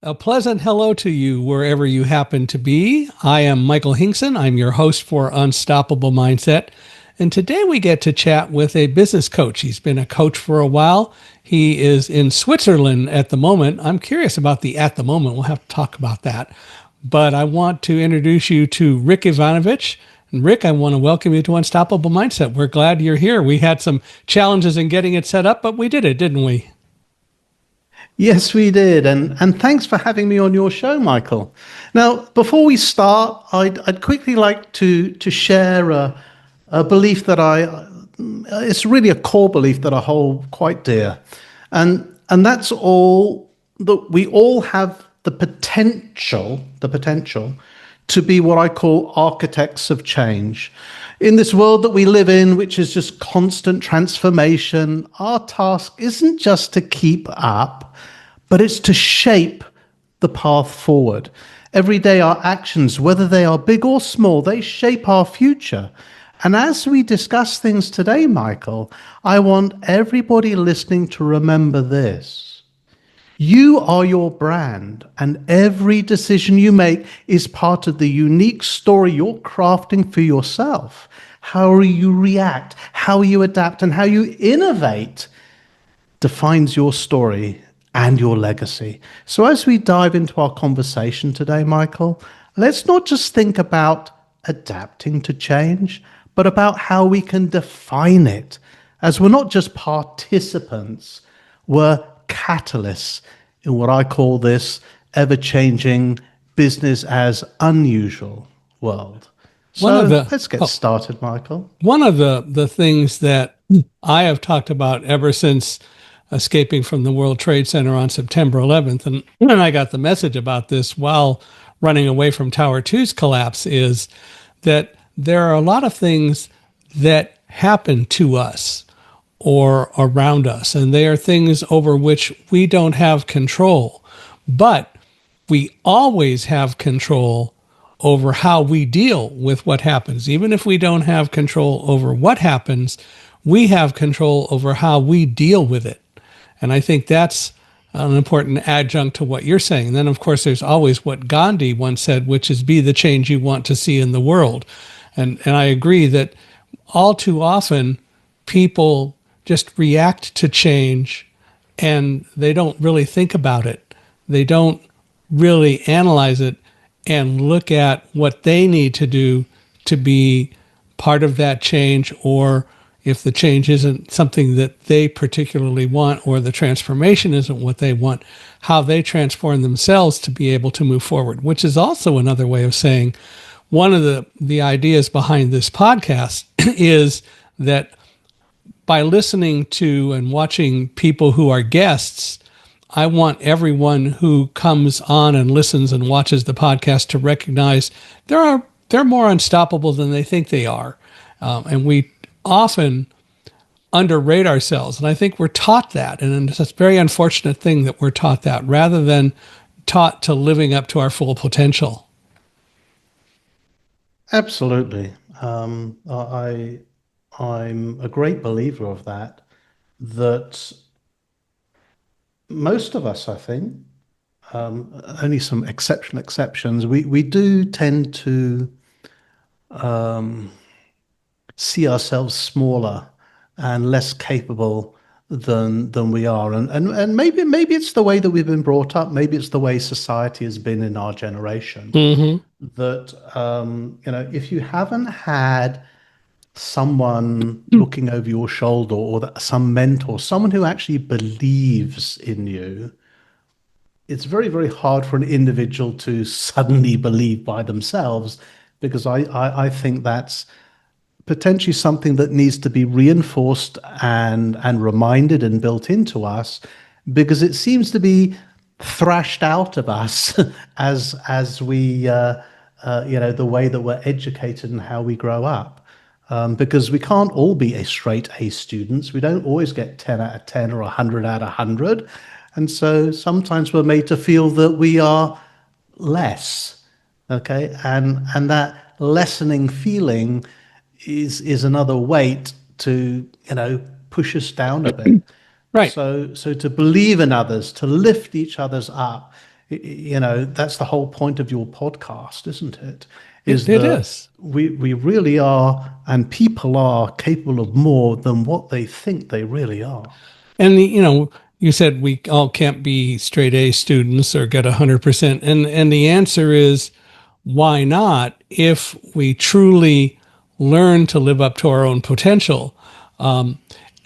A pleasant hello to you wherever you happen to be. I am Michael Hingson. I'm your host for Unstoppable Mindset. And today we get to chat with a business coach. He's been a coach for a while. He is in Switzerland at the moment. I'm curious about the at the moment. We'll have to talk about that. But I want to introduce you to Rick Yvanovich. And Rick, I want to welcome you to Unstoppable Mindset. We're glad you're here. We had some challenges in getting it set up, but we did it, didn't we? Yes, we did. And thanks for having me on your show, Michael. Now, before we start, I'd quickly like to share a belief that it's really a core belief that I hold quite dear. And that's all that we all have the potential to be what I call architects of change. In this world that we live in, which is just constant transformation, our task isn't just to keep up, but it's to shape the path forward. Every day, our actions, whether they are big or small, they shape our future. And as we discuss things today, Michael, I want everybody listening to remember this. You are your brand, and every decision you make is part of the unique story you're crafting for yourself. How you react, how you adapt, and how you innovate defines your story and your legacy. So as we dive into our conversation today, Michael, let's not just think about adapting to change, but about how we can define it, as we're not just participants, we're catalysts in what I call this ever-changing business as unusual world. So let's get started, Michael. One of the things that I have talked about ever since escaping from the World Trade Center on September 11th, and I got the message about this while running away from Tower 2's collapse, is that there are a lot of things that happen to us or around us, and they are things over which we don't have control. But we always have control over how we deal with what happens. Even if we don't have control over what happens, we have control over how we deal with it. And I think that's an important adjunct to what you're saying. And then, of course, there's always what Gandhi once said, which is be the change you want to see in the world. And I agree that all too often people just react to change and they don't really think about it. They don't really analyze it and look at what they need to do to be part of that change, or if the change isn't something that they particularly want, or the transformation isn't what they want, how they transform themselves to be able to move forward, which is also another way of saying one of the ideas behind this podcast is that by listening to and watching people who are guests, I want everyone who comes on and listens and watches the podcast to recognize they're more unstoppable than they think they are. And we often underrate ourselves. And I think we're taught that. And it's a very unfortunate thing that we're taught that rather than taught to living up to our full potential. Absolutely. I'm a great believer of that most of us, I think, only some exceptions, we do tend to see ourselves smaller and less capable than we are. And maybe it's the way that we've been brought up. Maybe it's the way society has been in our generation. Mm-hmm. That, if you haven't had someone looking over your shoulder, or some mentor, someone who actually believes in you, it's very, very hard for an individual to suddenly believe by themselves, because I think that's potentially something that needs to be reinforced and reminded and built into us, because it seems to be thrashed out of us as we the way that we're educated and how we grow up. Because we can't all be a straight A students. We don't always get 10 out of 10 or 100 out of 100. And so sometimes we're made to feel that we are less, okay? And that lessening feeling is another weight to, push us down a bit. Right. So to believe in others, to lift each other's up, That's the whole point of your podcast, isn't it? It, Is it that is. we really are, and people are capable of more than what they think they really are. And you said we all can't be straight A students or get 100%. And the answer is why not if we truly learn to live up to our own potential?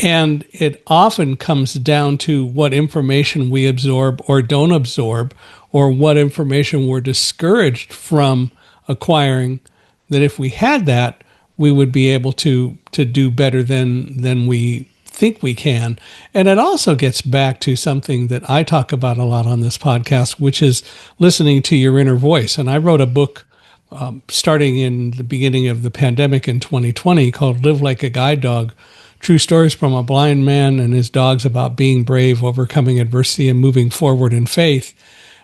And it often comes down to what information we absorb or don't absorb, or what information we're discouraged from acquiring. That if we had that, we would be able to do better than we think we can. And it also gets back to something that I talk about a lot on this podcast, which is listening to your inner voice. And I wrote a book starting in the beginning of the pandemic in 2020 called Live Like a Guide Dog: True Stories from a Blind Man and His Dogs About Being Brave, Overcoming Adversity, and Moving Forward in Faith.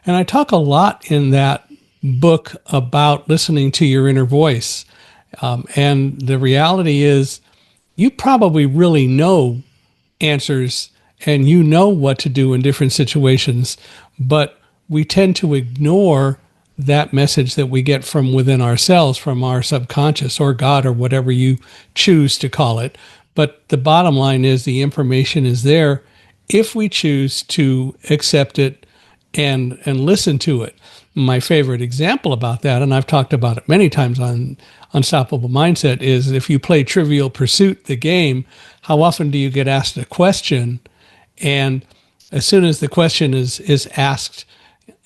And I talk a lot in that book about listening to your inner voice. And the reality is, you probably really know answers and you know what to do in different situations, but we tend to ignore that message that we get from within ourselves, from our subconscious or God or whatever you choose to call it. But the bottom line is the information is there if we choose to accept it and listen to it. My favorite example about that, and I've talked about it many times on Unstoppable Mindset, is if you play Trivial Pursuit, the game, how often do you get asked a question? And as soon as the question is asked,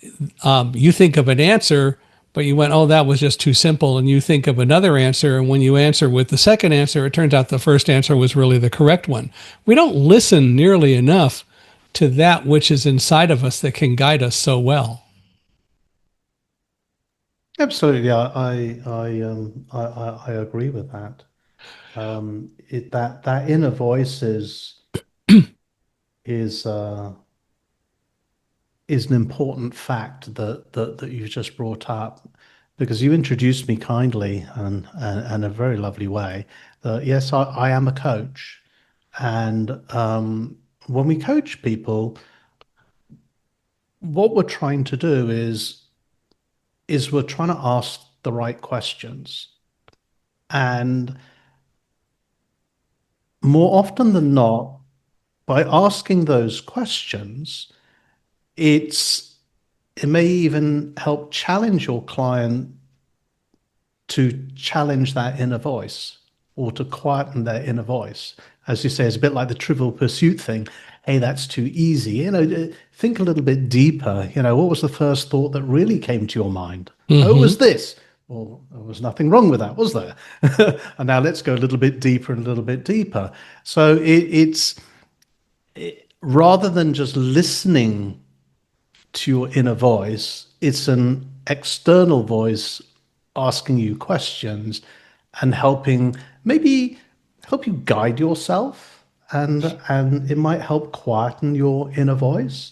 you think of an answer, but you went, oh, that was just too simple. And you think of another answer. And when you answer with the second answer, it turns out the first answer was really the correct one. We don't listen nearly enough to that which is inside of us that can guide us so well. Absolutely, I agree with that. That inner voice is is an important fact that you've just brought up, because you introduced me kindly and a very lovely way that yes, I am a coach, and when we coach people, what we're trying to do is we're trying to ask the right questions. And more often than not, by asking those questions, it may even help challenge your client to challenge that inner voice or to quieten their inner voice. As you say, it's a bit like the Trivial Pursuit thing. Hey, that's too easy. Think a little bit deeper. What was the first thought that really came to your mind? Mm-hmm. Oh, it was this. Well, there was nothing wrong with that, was there? And now let's go a little bit deeper and a little bit deeper. So it's rather than just listening to your inner voice, it's an external voice asking you questions and maybe help you guide yourself, and it might help quieten your inner voice.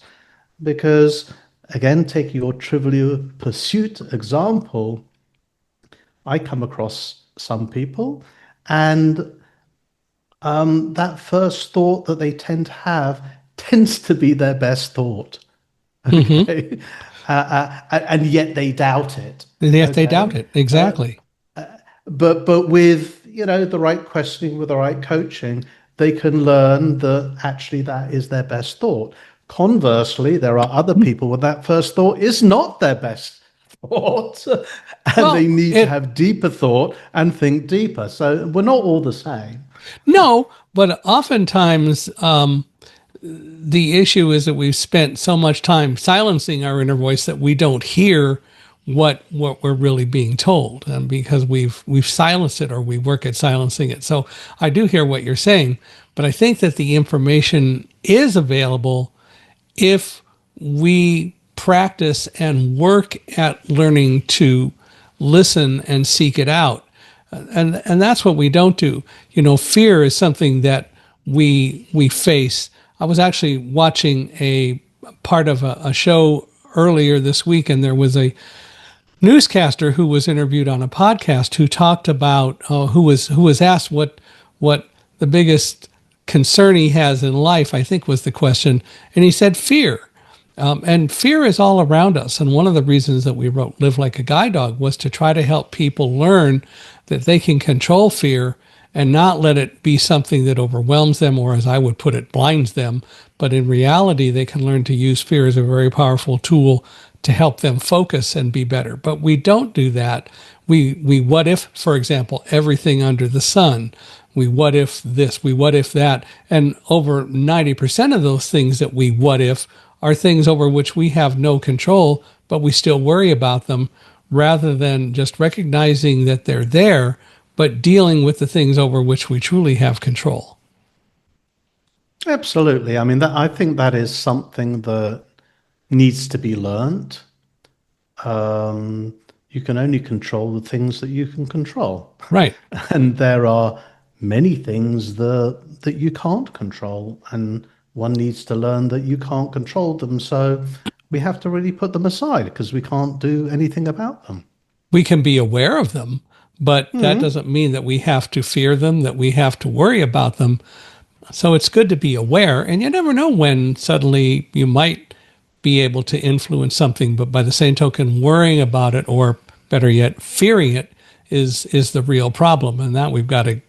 Because again, take your Trivial Pursuit example, I come across some people, and that first thought that they tend to have tends to be their best thought. Okay. And yet they doubt it. Yet they doubt it. Exactly. But with the right questioning, with the right coaching, they can learn that actually that is their best thought. Conversely, there are other people where that first thought is not their best thought, and they need to have deeper thought and think deeper. So we're not all the same. No, but oftentimes the issue is that we've spent so much time silencing our inner voice that we don't hear what we're really being told, and because we've silenced it, or we work at silencing it. So I do hear what you're saying, but I think that the information is available if we practice and work at learning to listen and seek it out. And that's what we don't do. Fear is something that we face. I was actually watching a part of a show earlier this week, and there was a newscaster who was interviewed on a podcast who talked about who was asked what the biggest concern he has in life, I think was the question, and he said fear. And fear is all around us. And one of the reasons that we wrote Live Like a Guide Dog was to try to help people learn that they can control fear and not let it be something that overwhelms them, or as I would put it, blinds them. But in reality, they can learn to use fear as a very powerful tool to help them focus and be better. But we don't do that. We what if, for example, everything under the sun. We what if this, we what if that. And over 90% of those things that we what if are things over which we have no control, but we still worry about them, rather than just recognizing that they're there, but dealing with the things over which we truly have control. Absolutely. I mean, I think that is something that needs to be learned. You can only control the things that you can control. Right. And there are many things that you can't control, and one needs to learn that you can't control them. So we have to really put them aside because we can't do anything about them. We can be aware of them, but that doesn't mean that we have to fear them, that we have to worry about them. So it's good to be aware, and you never know when suddenly you might be able to influence something, but by the same token, worrying about it, or better yet, fearing it, is the real problem. And that we've got to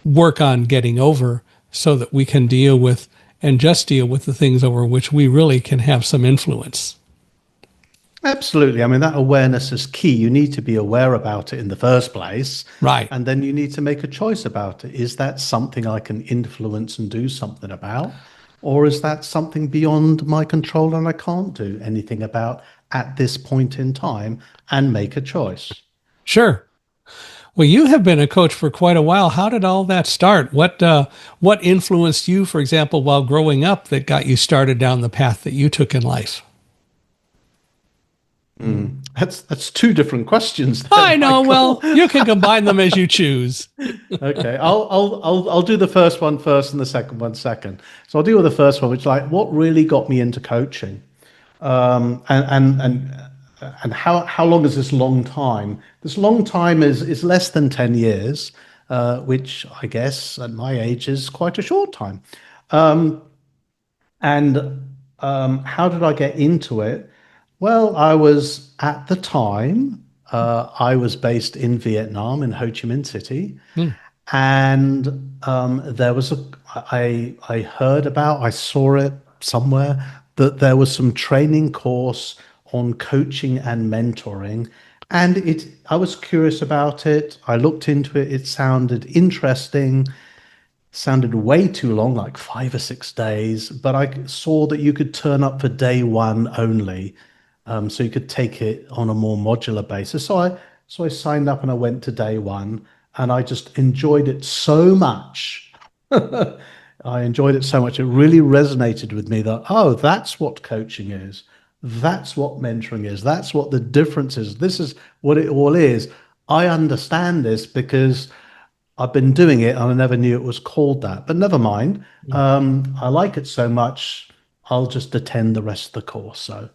work on getting over so that we can deal with and just deal with the things over which we really can have some influence. Absolutely. I mean, that awareness is key. You need to be aware about it in the first place. Right. And then you need to make a choice about it. Is that something I can influence and do something about? Or is that something beyond my control and I can't do anything about at this point in time, and make a choice? Sure. Well, you have been a coach for quite a while. How did all that start? What influenced you, for example, while growing up, that got you started down the path that you took in life? That's two different questions there, I know. Michael. Well, you can combine them as you choose. Okay, I'll do the first one first and the second one second. So I'll deal with the first one, which is like what really got me into coaching, and how long is this long time? This long time is less than 10 years, which I guess at my age is quite a short time. And how did I get into it? Well, I was at the time, I was based in Vietnam, in Ho Chi Minh City. And there was I heard about, I saw it somewhere, that there was some training course on coaching and mentoring. And I was curious about it. I looked into it. It sounded interesting. Sounded way too long, like 5 or 6 days, but I saw that you could turn up for day one only. So you could take it on a more modular basis. So I signed up and I went to day one, and I just enjoyed it so much. I enjoyed it so much. It really resonated with me that, oh, that's what coaching is. That's what mentoring is. That's what the difference is. This is what it all is. I understand this because I've been doing it and I never knew it was called that. But never mind. I like it so much, I'll just attend the rest of the course. So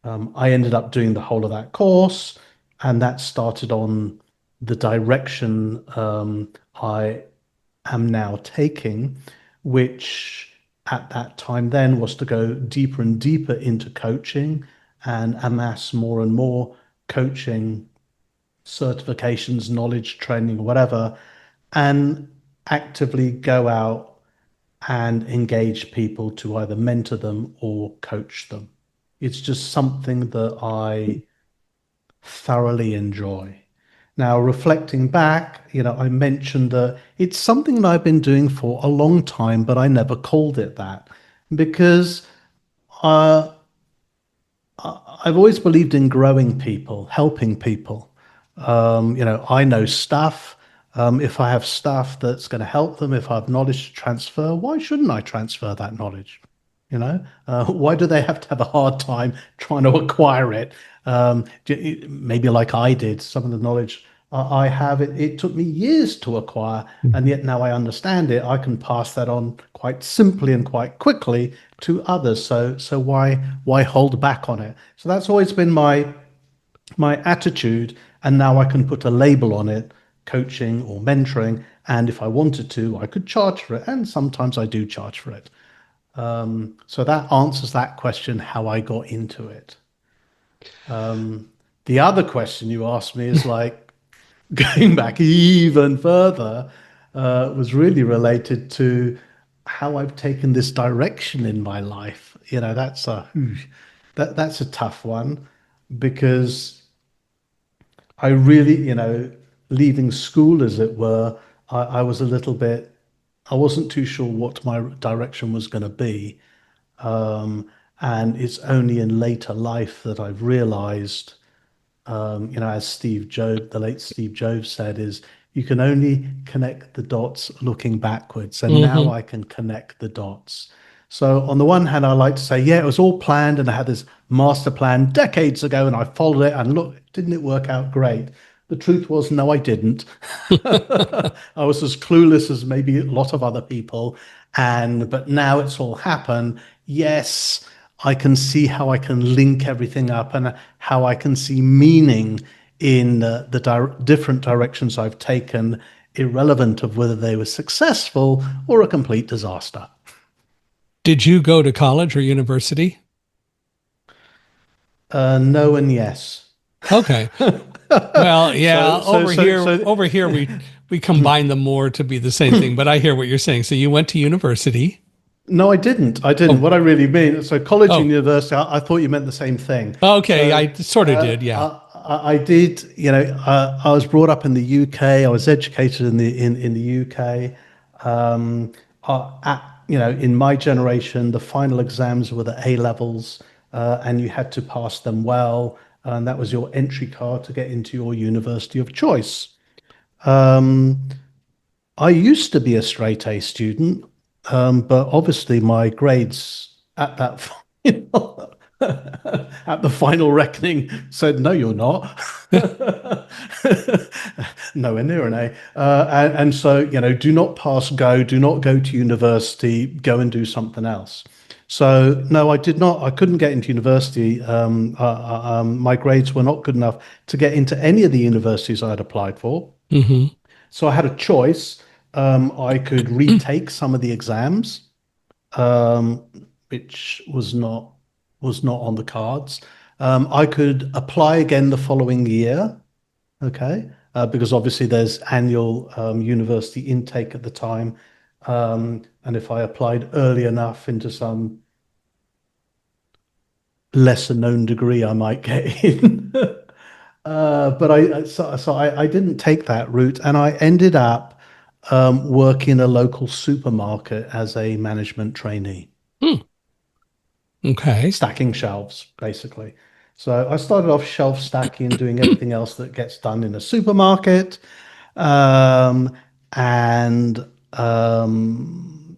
I ended up doing the whole of that course, and that started on the direction I am now taking, which at that time then was to go deeper and deeper into coaching and amass more and more coaching certifications, knowledge, training, whatever, and actively go out and engage people to either mentor them or coach them. It's just something that I thoroughly enjoy. Now, reflecting back, I mentioned that it's something that I've been doing for a long time, but I never called it that because uh, I've always believed in growing people, helping people. I know stuff. If I have stuff that's going to help them, if I have knowledge to transfer, why shouldn't I transfer that knowledge? Why do they have to have a hard time trying to acquire it? Maybe like I did, some of the knowledge I have, it took me years to acquire, and yet now I understand it. I can pass that on quite simply and quite quickly to others. So why hold back on it? So that's always been my attitude, and now I can put a label on it, coaching or mentoring, and if I wanted to, I could charge for it, and sometimes I do charge for it. So that answers that question, how I got into it. The other question you asked me is like going back even further, was really related to how I've taken this direction in my life. That's a tough one because I really, leaving school, as it were, I was a little bit, I wasn't too sure what my direction was going to be. Um, and it's only in later life that I've realized, as the late Steve Jobs said, is you can only connect the dots looking backwards. And now Hmm. I can connect the dots. So on the one hand, I like to say, yeah, it was all planned and I had this master plan decades ago and I followed it and look, didn't it work out great? The truth was, no, I didn't. I was as clueless as maybe a lot of other people. But now it's all happened. Yes, I can see how I can link everything up and how I can see meaning in different directions I've taken, irrelevant of whether they were successful or a complete disaster. Did you go to college or university? No and yes. Okay. Well, yeah, So, so, so, so, over here we combine them more to be the same thing, but I hear what you're saying. So you went to university. no, I didn't. I didn't. Oh, What I really mean, so college and oh, university, I thought you meant the same thing. okay. So I sort of did. Yeah. I did, I was brought up in the UK. I was educated in the UK. In my generation, the final exams were the A levels, and you had to pass them well, and that was your entry card to get into your university of choice. I used to be a straight A student, but obviously my grades at that at the final reckoning said, "No, you're not." Nowhere near an A. And so, do not pass go, do not go to university, go and do something else. So, no, I did not. I couldn't get into university. My grades were not good enough to get into any of the universities I had applied for. Hmm. So I had a choice. I could retake some of the exams, um, which was not on the cards. I could apply again the following year, okay, because obviously there's annual university intake at the time, and if I applied early enough into some lesser known degree, I might get in. But I didn't take that route, and I ended up working in a local supermarket as a management trainee, Hmm. Okay. stacking shelves, basically. So I started off shelf stacking, doing everything else that gets done in a supermarket. Um, and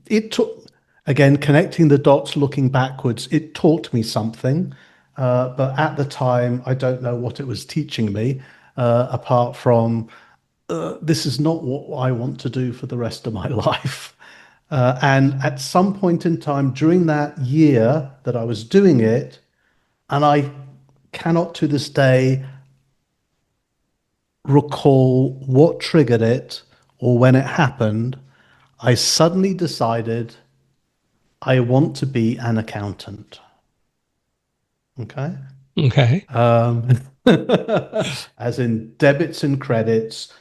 it took, again, connecting the dots, looking backwards, it taught me something. But at the time, I don't know what it was teaching me, apart from this is not what I want to do for the rest of my life. And at some point in time during that year that I was doing it, and I cannot to this day recall what triggered it or when it happened, I suddenly decided I want to be an accountant. Okay. Okay. Um, as in debits and credits,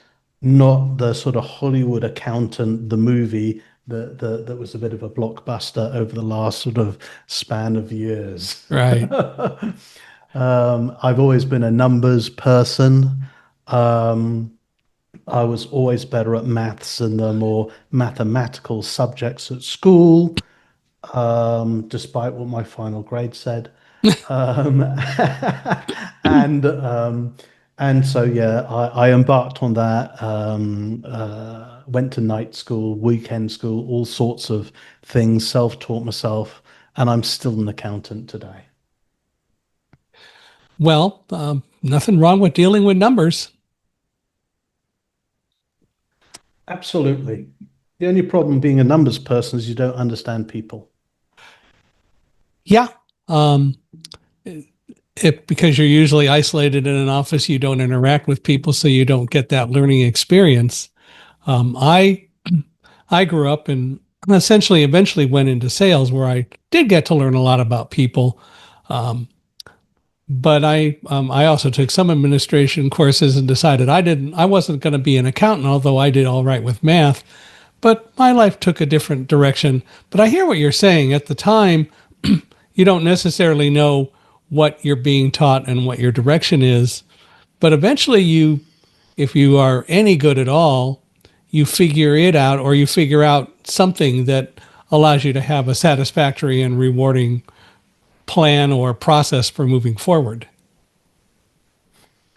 not the sort of Hollywood accountant, the movie that was a bit of a blockbuster over the last sort of span of years. Right. I've always been a numbers person. Um, I was always better at maths and the more mathematical subjects at school, despite what my final grade said. Um, and and so yeah, I embarked on that. Went to night school, weekend school, all sorts of things. Self-taught myself, and I'm still an accountant today. Well, nothing wrong with dealing with numbers. Absolutely. The only problem being a numbers person is you don't understand people. Yeah. Um, because you're usually isolated in an office, you don't interact with people, so you don't get that learning experience. I grew up in essentially eventually went into sales where I did get to learn a lot about people. Um, but I also took some administration courses and decided I wasn't going to be an accountant, although I did all right with math. But my life took a different direction. But I hear what you're saying. At the time, you don't necessarily know what you're being taught and what your direction is. But eventually, if you are any good at all, you figure it out, or you figure out something that allows you to have a satisfactory and rewarding plan or process for moving forward.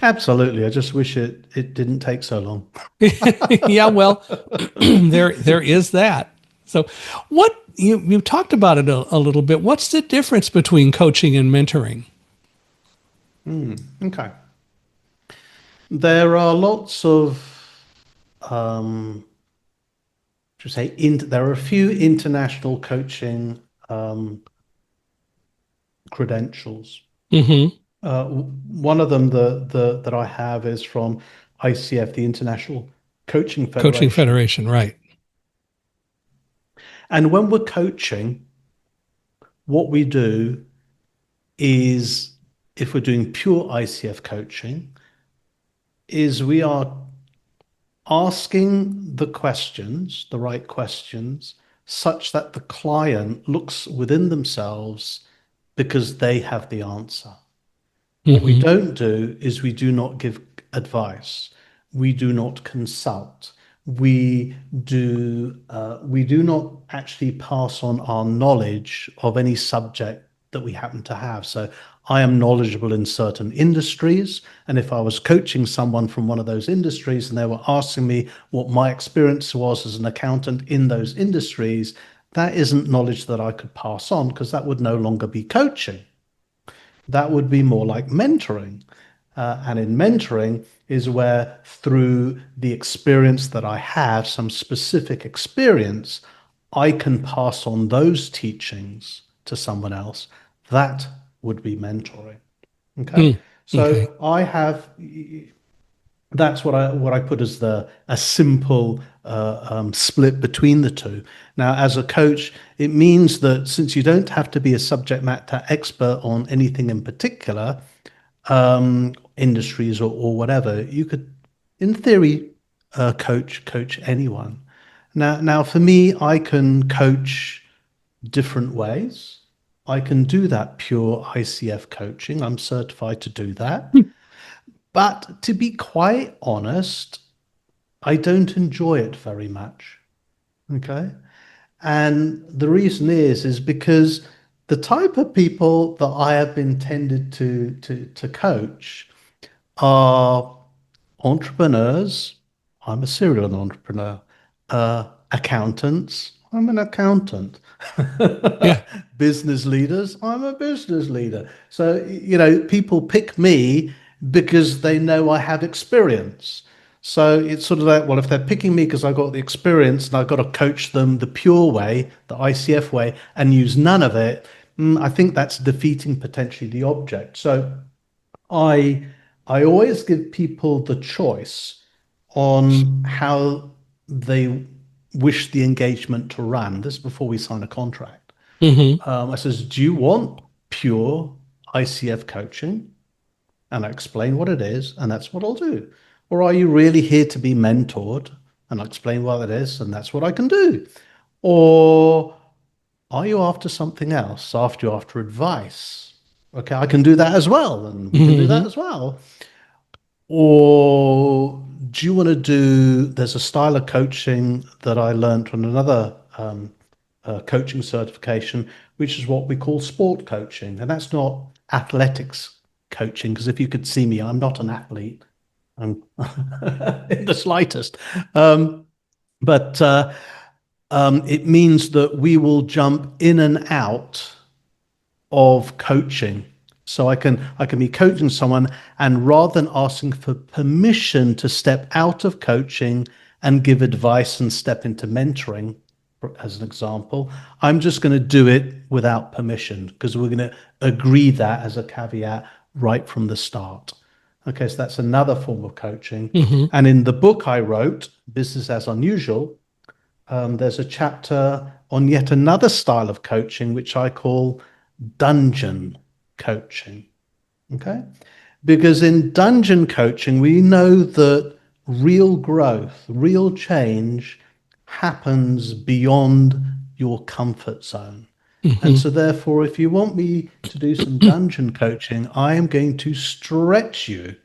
Absolutely. I just wish it didn't take so long. Yeah, well, there is that. So, what you talked about it a little bit. What's the difference between coaching and mentoring? Okay. There are lots of, um, should say, there are a few international coaching credentials. Mm-hmm. One of them that I have is from ICF, the International Coaching Coaching Federation. Federation, right? And when we're coaching, what we do is, if we're doing pure ICF coaching, is we are asking the questions, the right questions, such that the client looks within themselves because they have the answer. What we Mm-hmm. don't do is we do not give advice. We do not consult. We do not actually pass on our knowledge of any subject that we happen to have. So I am knowledgeable in certain industries, and if I was coaching someone from one of those industries and they were asking me what my experience was as an accountant in those industries, that isn't knowledge that I could pass on, because that would no longer be coaching. That would be more like mentoring. And in mentoring is where, through the experience that I have, some specific experience, I can pass on those teachings to someone else. That would be mentoring. Okay. Mm. Okay. So I have, that's what I put as a simple split between the two. Now, as a coach, it means that since you don't have to be a subject matter expert on anything in particular, industries or whatever, you could, in theory, coach anyone. Now, for me, I can coach different ways. I can do that pure ICF coaching. I'm certified to do that. But to be quite honest, I don't enjoy it very much. Okay. And the reason is because the type of people that I have been tended to coach are entrepreneurs. I'm a serial entrepreneur. Accountants. I'm an accountant. Yeah. Business leaders. I'm a business leader. So, people pick me because they know I have experience. So it's sort of like, well, if they're picking me because I've got the experience and I've got to coach them the pure way, the ICF way, and use none of it, I think that's defeating potentially the object. So I I always give people the choice on how they wish the engagement to run. This is before we sign a contract. Mm-hmm. I says, do you want pure ICF coaching? And I explain what it is, and that's what I'll do. Or are you really here to be mentored? And I explain what it is, and that's what I can do. Or are you after something else? After advice? Okay, I can do that as well, and we can do that Mm-hmm. as well. Or do you want to do, there's a style of coaching that I learned from another coaching certification, which is what we call sport coaching. And that's not athletics coaching, because if you could see me, I'm not an athlete. I'm in the slightest. But it means that we will jump in and out of coaching. So I can be coaching someone, and rather than asking for permission to step out of coaching and give advice and step into mentoring, as an example, I'm just going to do it without permission, because we're going to agree that as a caveat right from the start. Okay, so that's another form of coaching. Mm-hmm. And in the book I wrote, Business as Unusual, there's a chapter on yet another style of coaching, which I call dungeon coaching. Okay. Because in dungeon coaching, we know that real growth, real change happens beyond your comfort zone. And Hmm. so, therefore, if you want me to do some dungeon coaching, I am going to stretch you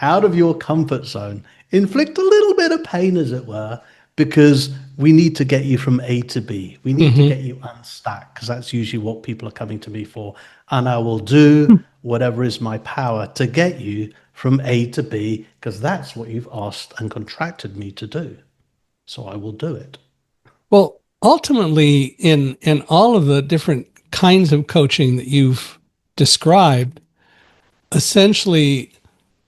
out of your comfort zone, inflict a little bit of pain, as it were, because we need to get you from A to B. We need to Hmm. get you unstuck, because that's usually what people are coming to me for. And I will do whatever is my power to get you from A to B, because that's what you've asked and contracted me to do. So I will do it. Well, ultimately, in all of the different kinds of coaching that you've described, essentially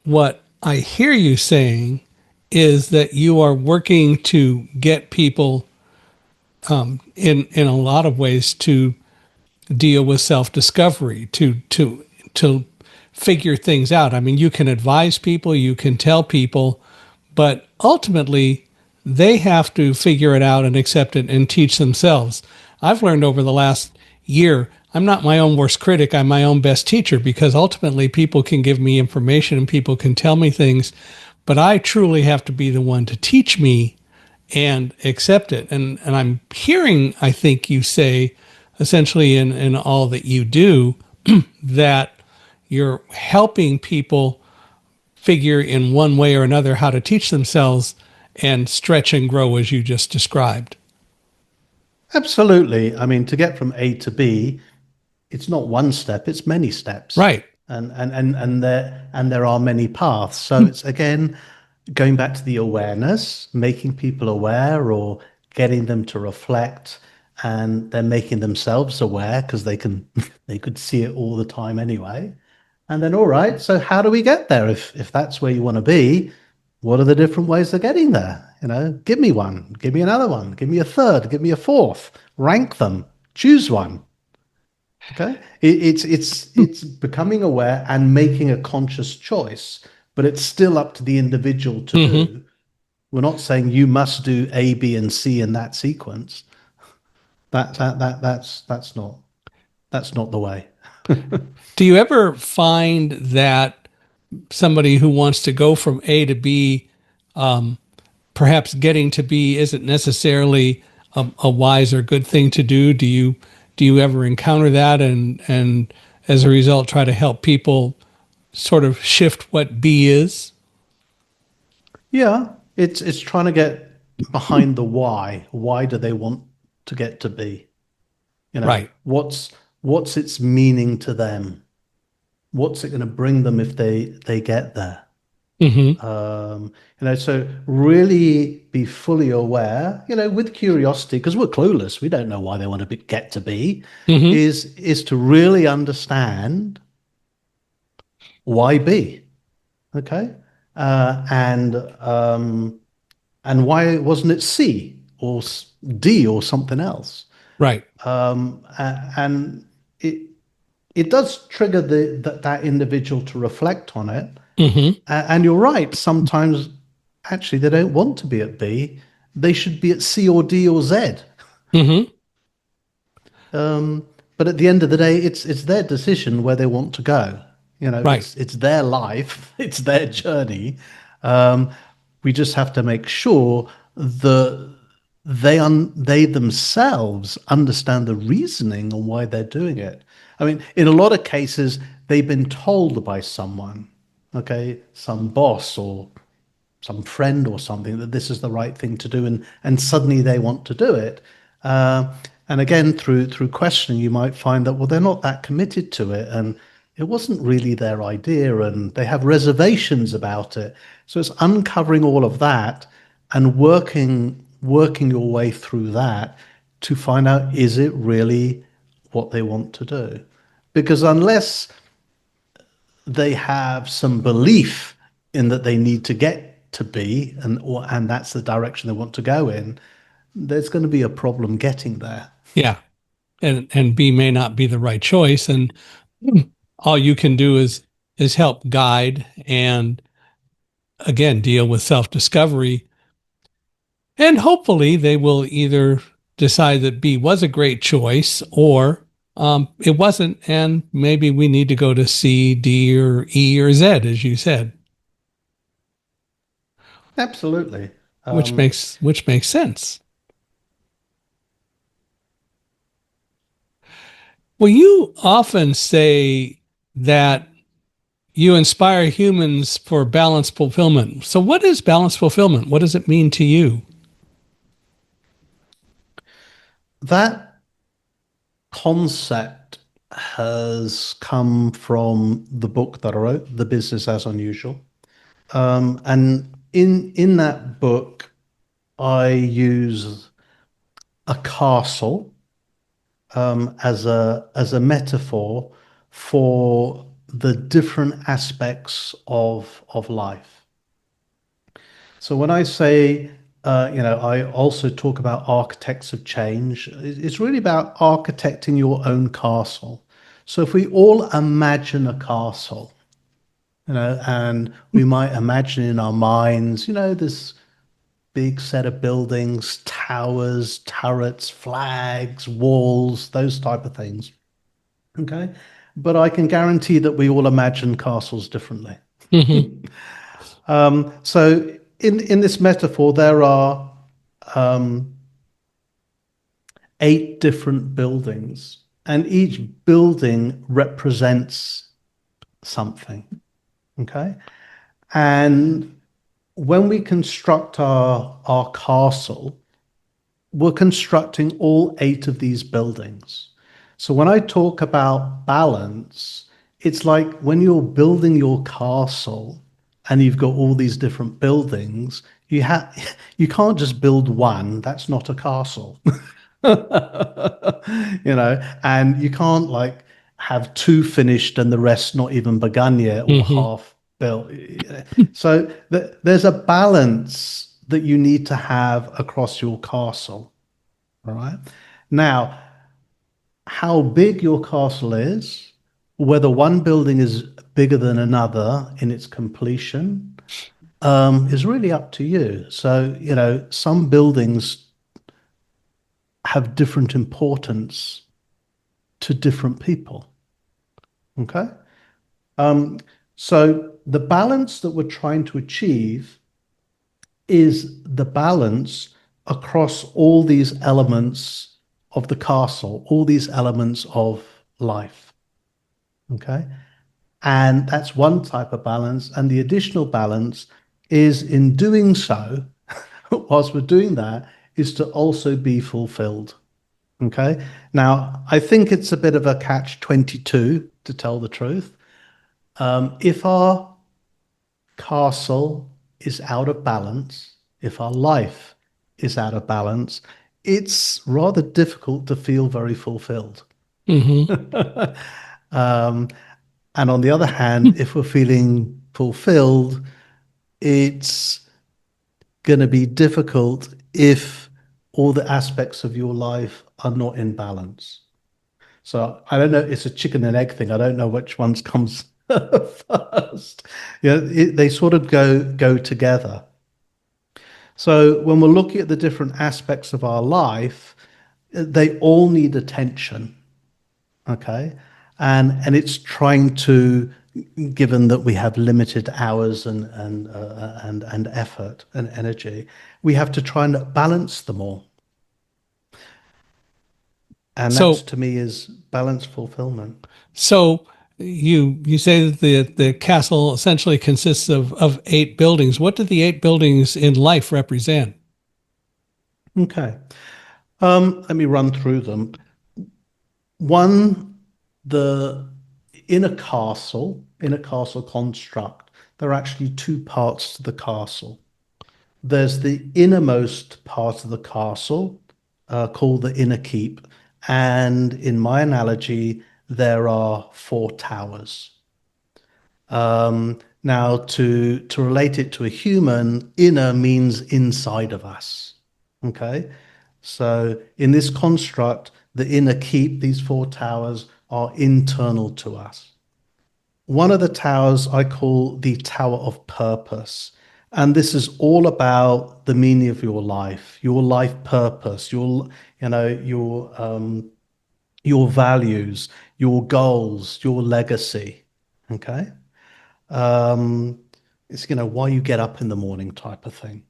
what I hear you saying is that you are working to get people in a lot of ways to deal with self-discovery, to figure things out. I mean, you can advise people, you can tell people, but ultimately they have to figure it out and accept it and teach themselves. I've learned over the last year, I'm not my own worst critic, I'm my own best teacher, because ultimately people can give me information and people can tell me things, but I truly have to be the one to teach me and accept it. And I'm hearing, I think you say, essentially in all that you do, that you're helping people figure in one way or another how to teach themselves and stretch and grow as you just described. Absolutely. I mean, to get from A to B, it's not one step, it's many steps. Right. And there are many paths. So it's again going back to the awareness, making people aware or getting them to reflect, and they're making themselves aware because they can they could see it all the time anyway. And then all right, so how do we get there? If that's where you want to be, what are the different ways of getting there? Give me one, give me another one, give me a third, give me a fourth, rank them, choose one. Okay. It's becoming aware and making a conscious choice, but it's still up to the individual to Hmm. do. We're not saying you must do A, B, and C in that sequence. That's not the way. Do you ever find that somebody who wants to go from A to B, perhaps getting to B isn't necessarily a wise or good thing to do? Do you ever encounter that and as a result try to help people sort of shift what B is? Yeah, it's trying to get behind the why. Why do they want to get to B? Right. What's its meaning to them? What's it going to bring them if they get there? Hmm. So really be fully aware, with curiosity, because we're clueless. We don't know why they want to get to be, Hmm. is to really understand why be, okay? And why wasn't it C or D or something else? Right. And it does trigger that individual to reflect on it. Hmm. And you're right. Sometimes, actually, they don't want to be at B. They should be at C or D or Z. Hmm. But at the end of the day, it's their decision where they want to go. Right. It's their life. It's their journey. Um, we just have to make sure that they themselves understand the reasoning on why they're doing it. I mean, in a lot of cases, they've been told by someone, okay, some boss or some friend or something, that this is the right thing to do, and suddenly they want to do it. And again, through questioning, you might find that, well, they're not that committed to it, and it wasn't really their idea, and they have reservations about it. So it's uncovering all of that and working your way through that to find out, is it really what they want to do? Because unless they have some belief in that they need to get to B, and that's the direction they want to go in, there's going to be a problem getting there. Yeah. And B may not be the right choice. And all you can do is help guide and again deal with self discovery And hopefully they will either decide that B was a great choice or it wasn't, and maybe we need to go to C, D, or E, or Z, as you said, Absolutely. which makes sense. Well, you often say that you inspire humans for balanced fulfillment. So, what is balanced fulfillment? What does it mean to you? That concept has come from the book that I wrote, The Business as Unusual. And in that book, I use a castle as a metaphor for the different aspects of life. So when I say, I also talk about architects of change, it's really about architecting your own castle. So if we all imagine a castle, and we might imagine in our minds, this big set of buildings, towers, turrets, flags, walls, those type of things. Okay. But I can guarantee that we all imagine castles differently. Mm-hmm. So in this metaphor, there are um, 8 different buildings, and each building represents something. Okay. And when we construct our castle, we're constructing all 8 of these buildings. So when I talk about balance, it's like when you're building your castle and you've got all these different buildings, you can't just build one. That's not a castle. And you can't like have 2 finished and the rest not even begun yet or Mm-hmm. half built. So there's a balance that you need to have across your castle. All right. Now, how big your castle is, whether one building is bigger than another in its completion, is really up to you. So, some buildings have different importance to different people. Okay. So the balance that we're trying to achieve is the balance across all these elements of the castle, all these elements of life. Okay. And that's one type of balance. And the additional balance is in doing so, whilst we're doing that, is to also be fulfilled. Okay. Now, I think it's a bit of a catch 22, to tell the truth. If our castle is out of balance, if our life is out of balance, it's rather difficult to feel very fulfilled. Mm-hmm. Um, and on the other hand, if we're feeling fulfilled, it's going to be difficult if all the aspects of your life are not in balance. So I don't know. It's a chicken and egg thing. I don't know which ones comes first. They sort of go together. So when we're looking at the different aspects of our life, they all need attention. Okay, and it's trying to, given that we have limited hours and effort and energy, we have to try and balance them all. And that's So, to me is balance fulfillment. so you say that the castle essentially consists of 8 buildings. What do the 8 buildings in life represent? Okay. Let me run through them. One, the in a castle construct, there are actually 2 parts to the castle. There's the innermost part of the castle, called the inner keep, and in my analogy, there are 4 towers. Now, to relate it to a human, inner means inside of us. Okay, so in this construct, the inner keep, these 4 towers, are internal to us. One of the towers I call the Tower of Purpose, And this is all about the meaning of your life purpose, your values, your goals, your legacy. Okay. Um, it's, why you get up in the morning type of thing.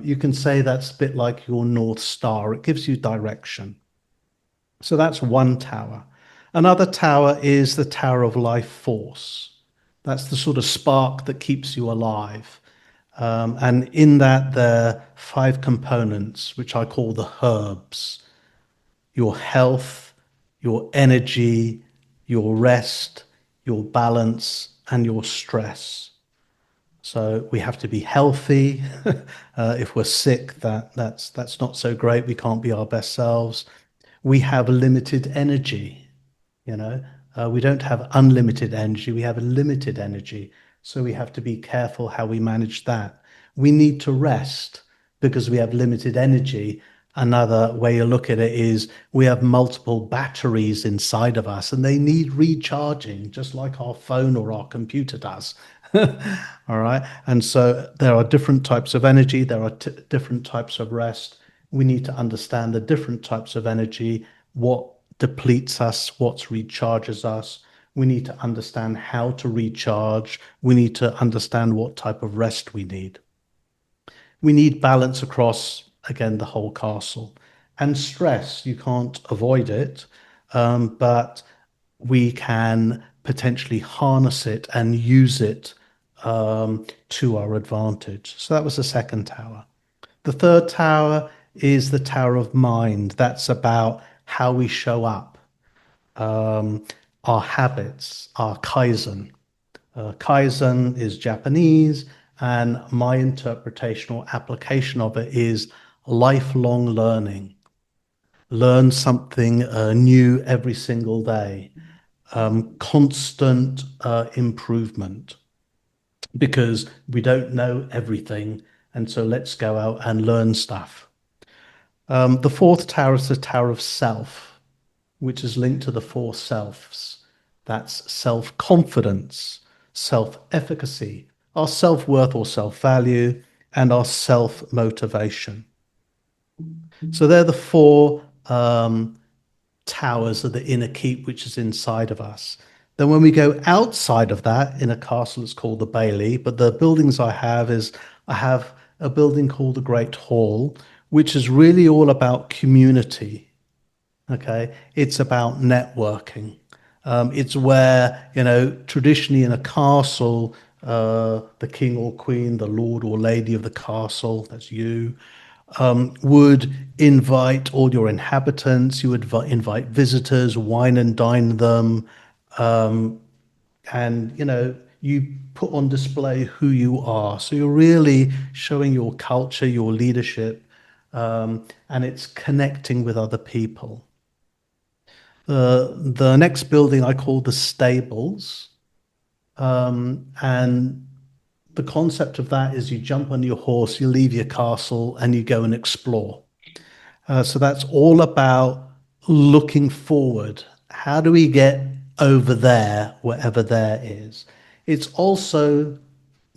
You can say that's a bit like your North Star. It gives you direction. So that's one tower. Another tower is the tower of life force. That's the sort of spark that keeps you alive. And in that, there are five components, which I call the herbs: your health, your energy, your rest, your balance, and your stress. So we have to be healthy. If we're sick, that's not so great. We can't be our best selves. We have limited energy. You know, we don't have unlimited energy. We have a limited energy. So we have to be careful how we manage that. We need to rest because we have limited energy. Another way you look at it is we have multiple batteries inside of us and they need recharging, just like our phone or our computer does. All right. And so there are different types of energy, there are different types of rest. We need to understand the different types of energy, what depletes us, what recharges us. We need to understand how to recharge. We need to understand what type of rest we need. We need balance across, again, the whole castle. And stress, you can't avoid it, but we can potentially harness it and use it to our advantage. So that was the second tower. The third tower is the tower of mind. That's about how we show up, our habits, our Kaizen. Kaizen is Japanese, and my interpretation or application of it is lifelong learning. Learn something new every single day, constant improvement, because we don't know everything. And so let's go out and learn stuff. The fourth tower is the tower of self, which is linked to the four selves. That's self-confidence, self-efficacy, our self-worth or self-value, and our self-motivation. So they're the four towers of the inner keep, which is inside of us. Then when we go outside of that, in a castle, it's called the Bailey. But the buildings I have a building called the Great Hall, which is really all about community. Okay, it's about networking. It's where, traditionally in a castle, the king or queen, the lord or lady of the castle, that's you, would invite all your inhabitants. You would invite visitors, wine and dine them, and you put on display who you are. So you're really showing your culture, your leadership, and it's connecting with other people. The next building I call the stables, and the concept of that is you jump on your horse, you leave your castle, and you go and explore. So that's all about looking forward. How do we get over there, wherever there is? It's also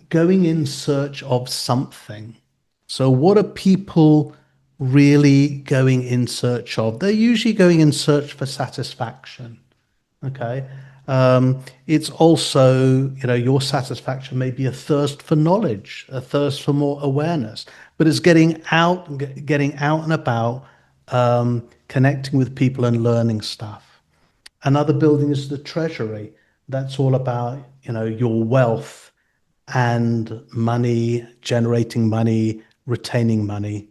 going in search of something. So what are people really going in search of? They're usually going in search for satisfaction. Okay. It's also, your satisfaction may be a thirst for knowledge, a thirst for more awareness, but it's getting out and about, connecting with people and learning stuff. Another building is the treasury. That's all about, your wealth and money, generating money, retaining money.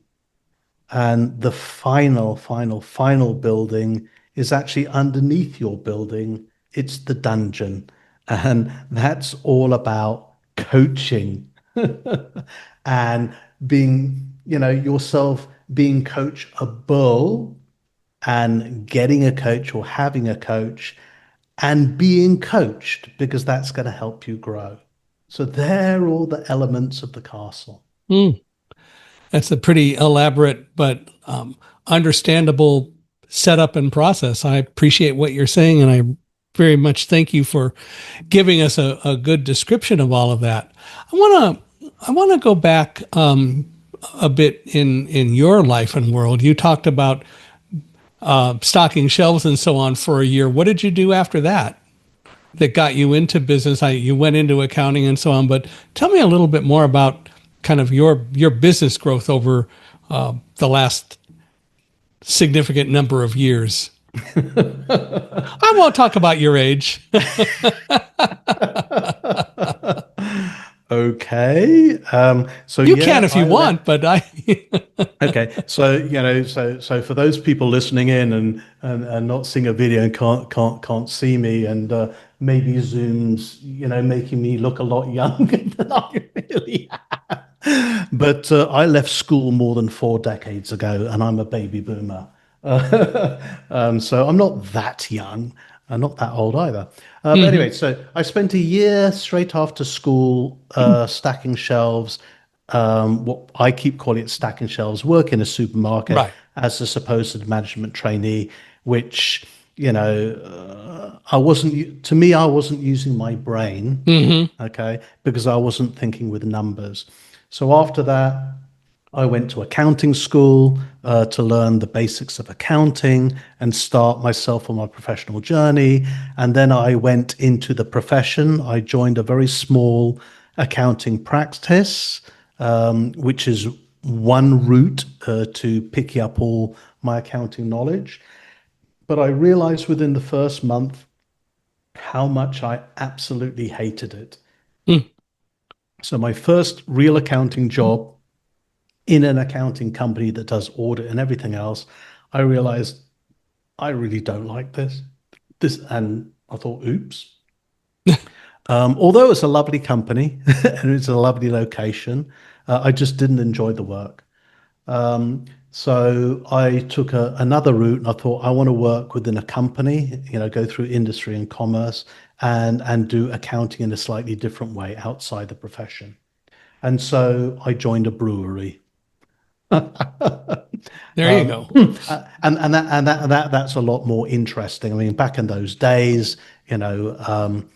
And the final building is actually underneath your building. It's the dungeon. And that's all about coaching and being, yourself being coachable and getting a coach or having a coach and being coached, because that's going to help you grow. So they're all the elements of the castle. Mm. That's a pretty elaborate but understandable setup and process. I appreciate what you're saying, and I very much thank you for giving us a good description of all of that. I want I want to go back a bit in your life and world. You talked about stocking shelves and so on for a year. What did you do after that that got you into business? You went into accounting and so on, but tell me a little bit more about kind of your business growth over the last significant number of years. I won't talk about your age. Okay. So You can yeah, if you I left. want, but I. Okay, so so for those people listening in and not seeing a video and can't see me, and maybe Zoom's making me look a lot younger than I really am. But I left school more than 4 decades ago, and I'm a baby boomer. So I'm not that young. I'm not that old either. But anyway, Mhm. so I spent a year straight after school stacking shelves, what I keep calling it stacking shelves, work in a supermarket Right. as a supposed management trainee, which, I wasn't, to me, I wasn't using my brain, Hmm. okay, because I wasn't thinking with numbers. So after that, I went to accounting school to learn the basics of accounting and start myself on my professional journey. And then I went into the profession. I joined a very small accounting practice, which is one route to picking up all my accounting knowledge. But I realized within the first month how much I absolutely hated it. So my first real accounting job in an accounting company that does audit and everything else, I realized I really don't like this. And I thought, oops. Although it's a lovely company and it's a lovely location, I just didn't enjoy the work. So I took another route, and I thought I want to work within a company, go through industry and commerce, and do accounting in a slightly different way outside the profession. And so I joined a brewery. There you go. That's a lot more interesting. I mean, back in those days, you know, um,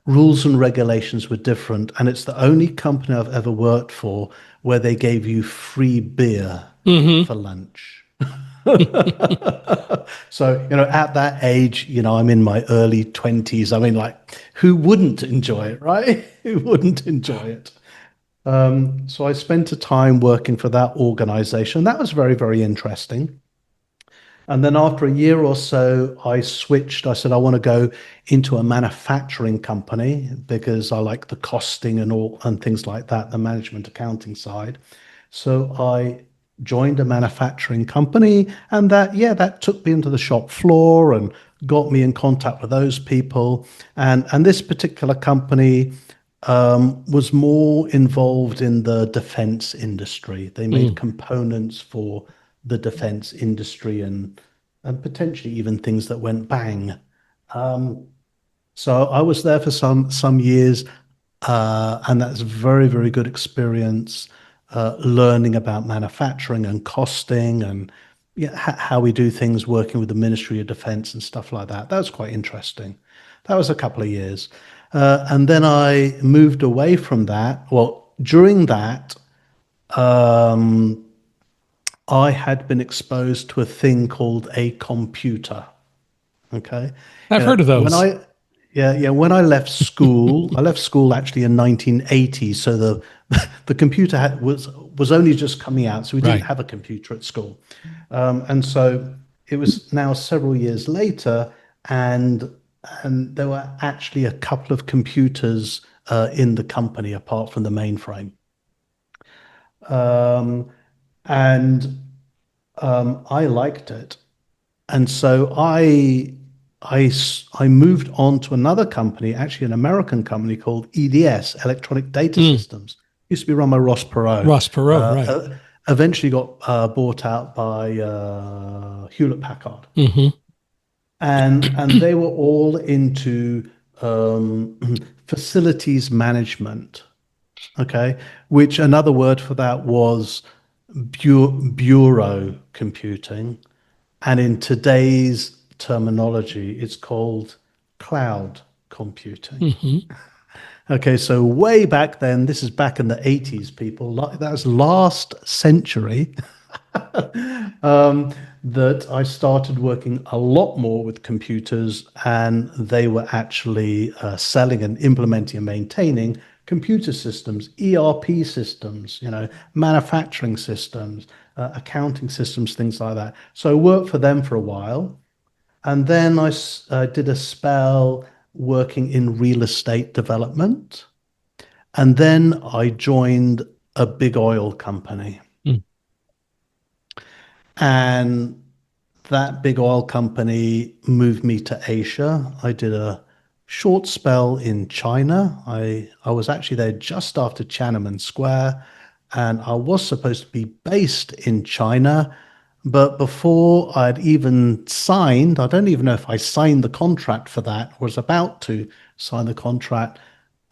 rules and regulations were different, and it's the only company I've ever worked for where they gave you free beer Hmm. for lunch. So, at that age, I'm in my early 20s. I mean, like, who wouldn't enjoy it, right? Who wouldn't enjoy it? So I spent a time working for that organization. That was very, very interesting. And then after a year or so, I switched. I said, I want to go into a manufacturing company because I like the costing and all and things like that, the management accounting side. So I joined a manufacturing company, and that took me into the shop floor and got me in contact with those people. And this particular company was more involved in the defense industry. They made Mm. components for the defense industry and potentially even things that went bang. So I was there for some years, and that's a very, very good experience, learning about manufacturing and costing and yeah, how we do things working with the Ministry of Defense and stuff like that. That was quite interesting. That was a couple of years. And then I moved away from that. Well, during that, um, I had been exposed to a thing called a computer. Okay. I've heard of When those. when I left school actually in 1980. So the computer was only just coming out. So we didn't Right. have a computer at school. And so it was now several years later, and there were actually a couple of computers in the company apart from the mainframe. Um, and I liked it. And so I moved on to another company, actually an American company called EDS, Electronic Data Mm. Systems. Used to be run by Ross Perot. Ross Perot. Right. Eventually got bought out by Hewlett Packard, Hmm. and they were all into um, facilities management. Okay, which another word for that was bureau computing. And in today's terminology, it's called cloud computing. Hmm. Okay, so way back then, this is back in the 80s, people. That was last century. That I started working a lot more with computers, and they were actually selling and implementing and maintaining computer systems, ERP systems, manufacturing systems, accounting systems, things like that. So I worked for them for a while, and then I did a spell working in real estate development, and then I joined a big oil company. Mm. And that big oil company moved me to Asia. I did a short spell in China. I was actually there just after Tiananmen Square, and I was supposed to be based in China. But before I'd even signed, I don't even know if I signed the contract for that, or was about to sign the contract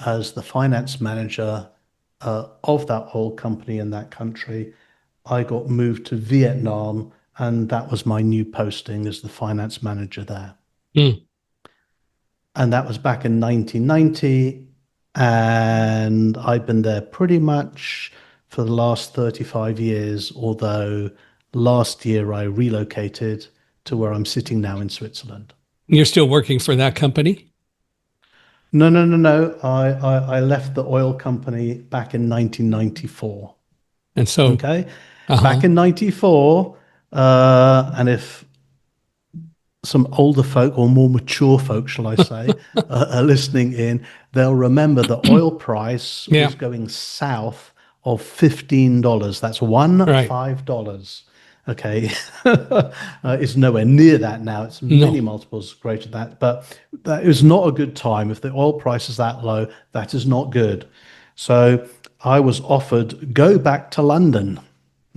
as the finance manager of that oil company in that country. I got moved to Vietnam, and that was my new posting as the finance manager there. Mm. And that was back in 1990. And I've been there pretty much for the last 35 years, although last year I relocated to where I'm sitting now in Switzerland. You're still working for that company? No, no, no, no. I left the oil company back in 1994. And so, Okay. uh-huh. Back in 94, and if some older folk or more mature folk, shall I say, are listening in, they'll remember the oil price Yeah, was going south of $15. That's one right. $5. Okay. It's nowhere near that now. It's many No. multiples greater than that. But that is not a good time. If the oil price is that low, that is not good. So I was offered, go back to London.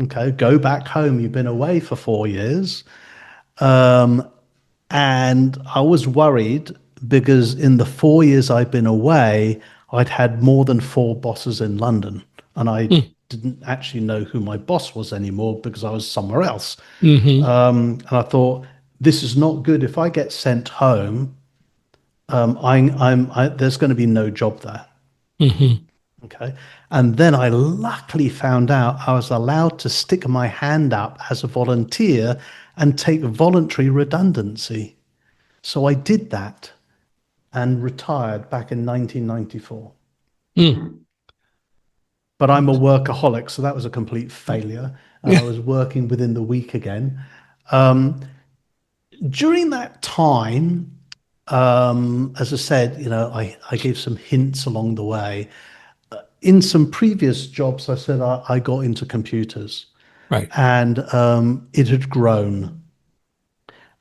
Okay, go back home. You've been away for 4 years. And I was worried because in the 4 years I'd been away, I'd had more than four bosses in London. And I Mm. didn't actually know who my boss was anymore because I was somewhere else. Mm-hmm. And I thought, this is not good. If I get sent home, there's going to be no job there. Mm-hmm. Okay. And then I luckily found out I was allowed to stick my hand up as a volunteer and take voluntary redundancy. So I did that and retired back in 1994. Mm. But I'm a workaholic, so that was a complete failure. And I Yeah. was working within the week again. During that time, as I said, I gave some hints along the way. In some previous jobs, I said I got into computers, Right. and it had grown.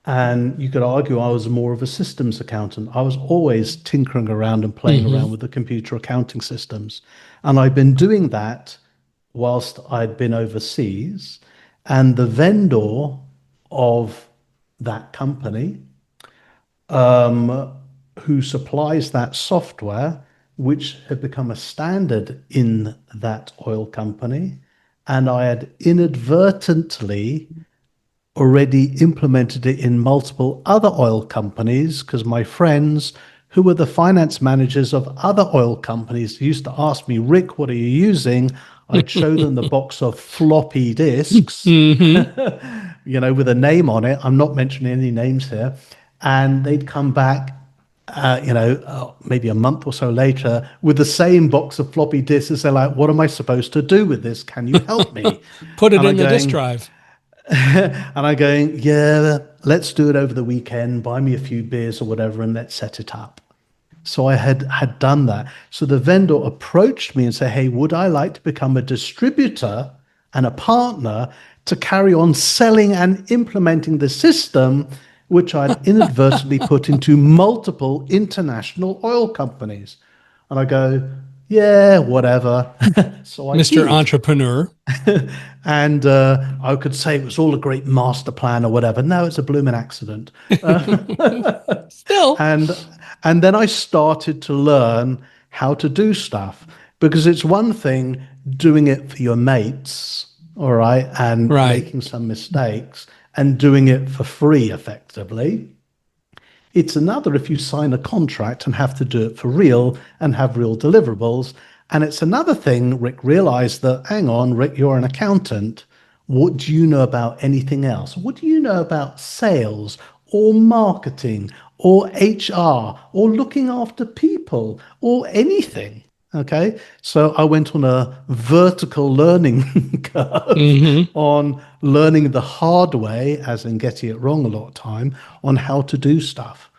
And you could argue I was more of a systems accountant. I was always tinkering around and playing around Mm-hmm. with the computer accounting systems. And I'd been doing that whilst I'd been overseas. And the vendor of that company, who supplies that software, which had become a standard in that oil company, and I had inadvertently already implemented it in multiple other oil companies because my friends who were the finance managers of other oil companies used to ask me, Rick, what are you using? I'd show them the box of floppy disks, Mm-hmm. with a name on it. I'm not mentioning any names here. And they'd come back, maybe a month or so later with the same box of floppy disks. They're like, what am I supposed to do with this? Can you help me? Put it And in I'm the disk going, drive. and I'm going, yeah, let's do it over the weekend, buy me a few beers or whatever, and let's set it up. So I had done that. So the vendor approached me and said, hey, would I like to become a distributor and a partner to carry on selling and implementing the system, which I'd inadvertently put into multiple international oil companies? And I go, yeah, whatever. So I Mr. did. Entrepreneur. And I could say it was all a great master plan or whatever. No, it's a blooming accident. Still. And and then I started to learn how to do stuff because it's one thing doing it for your mates, all right, and Right. making some mistakes and doing it for free effectively. It's another if you sign a contract and have to do it for real and have real deliverables. And it's another thing, Rick realized that, hang on, Rick, you're an accountant. What do you know about anything else? What do you know about sales or marketing or HR or looking after people or anything? Okay. So I went on a vertical learning curve Hmm. on learning the hard way, as in getting it wrong a lot of time, on how to do stuff.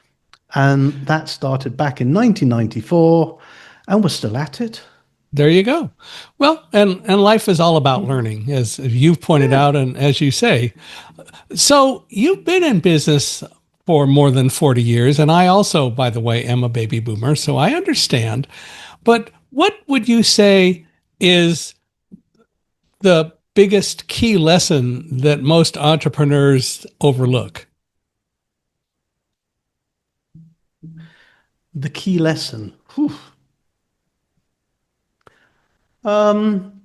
And that started back in 1994, and we're still at it. There you go. Well, and life is all about learning, as you've pointed Yeah. out, and as you say. So you've been in business for more than 40 years, and I also, by the way, am a baby boomer, so I understand. But what would you say is the biggest key lesson that most entrepreneurs overlook? The key lesson. Whew. Um,